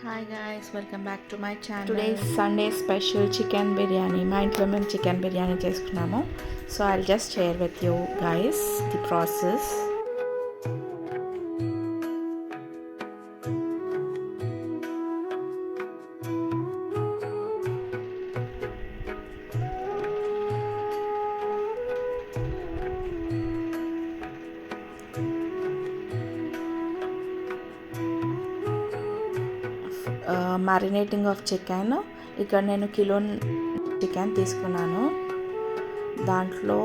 Hi guys, welcome back to my channel. Today is Sunday special chicken biryani. మా ఇంట్లో మేము chicken biryani చేసుకున్నాము. So I'll just share with you guys the process. Marinating of chicken. ఇక్కడ నేను kilo chicken తీసుకున్నాను. దాంట్లో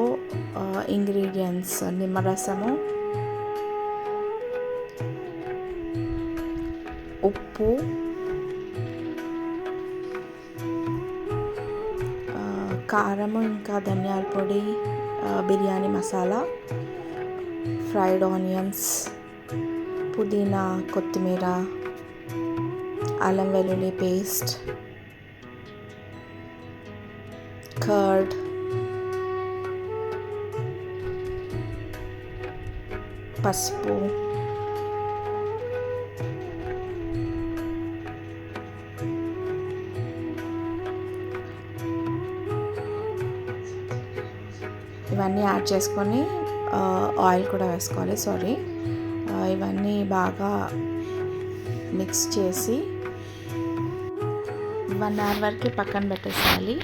ingredients నిమ్మరసము, ఉప్పు, కారము, ఇంకా ధనియాల పొడి, బిర్యానీ మసాలా, ఫ్రైడ్ ఆనియన్స్, పుదీనా, కొత్తిమీర, అల్లం వెల్లుల్లి పేస్ట్, కర్డ్, పసుపు, ఇవన్నీ యాడ్ చేసుకొని ఆయిల్ కూడా వేసుకోవాలి. ఇవన్నీ బాగా మిక్స్ చేసి 1 hour వరకు పక్కన పెట్టేసేయాలి.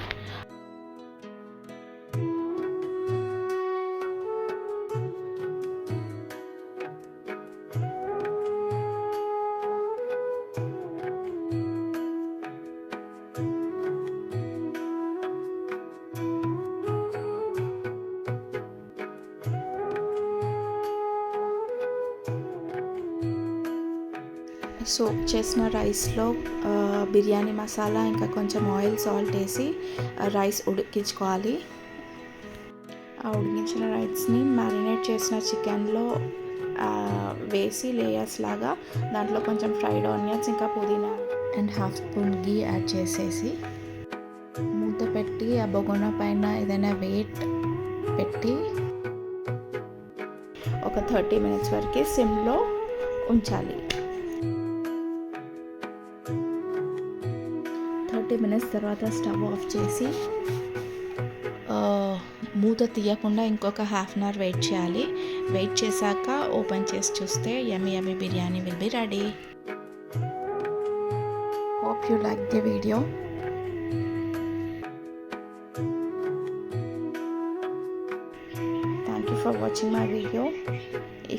సోక్ చేసిన రైస్లో బిర్యానీ మసాలా ఇంకా కొంచెం ఆయిల్, సాల్ట్ వేసి రైస్ ఉడికించుకోవాలి. ఆ ఉడికించిన రైస్ని మ్యారినేట్ చేసిన చికెన్లో వేసి లేయర్స్ లాగా దాంట్లో కొంచెం ఫ్రైడ్ ఆనియన్స్ ఇంకా పుదీనా అండ్ 1/2 స్పూన్ గీ యాడ్ చేసేసి మూత పెట్టి ఆ బొగోనా పైన ఏదైనా వెయిట్ పెట్టి ఒక 30 minutes వరకు సిమ్లో ఉంచాలి. 30 minutes తర్వాత స్టవ్ ఆఫ్ చేసి మూత తీయకుండా ఇంకొక 1/2 hour వెయిట్ చేయాలి. వెయిట్ చేశాక ఓపెన్ చేసి చూస్తే yummy biryani will be ready. Hope you like the video. Thank you for watching my video.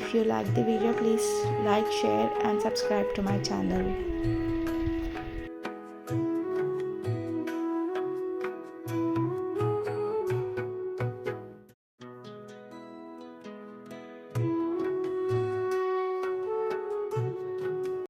If you like the video, please like, share and subscribe to my channel.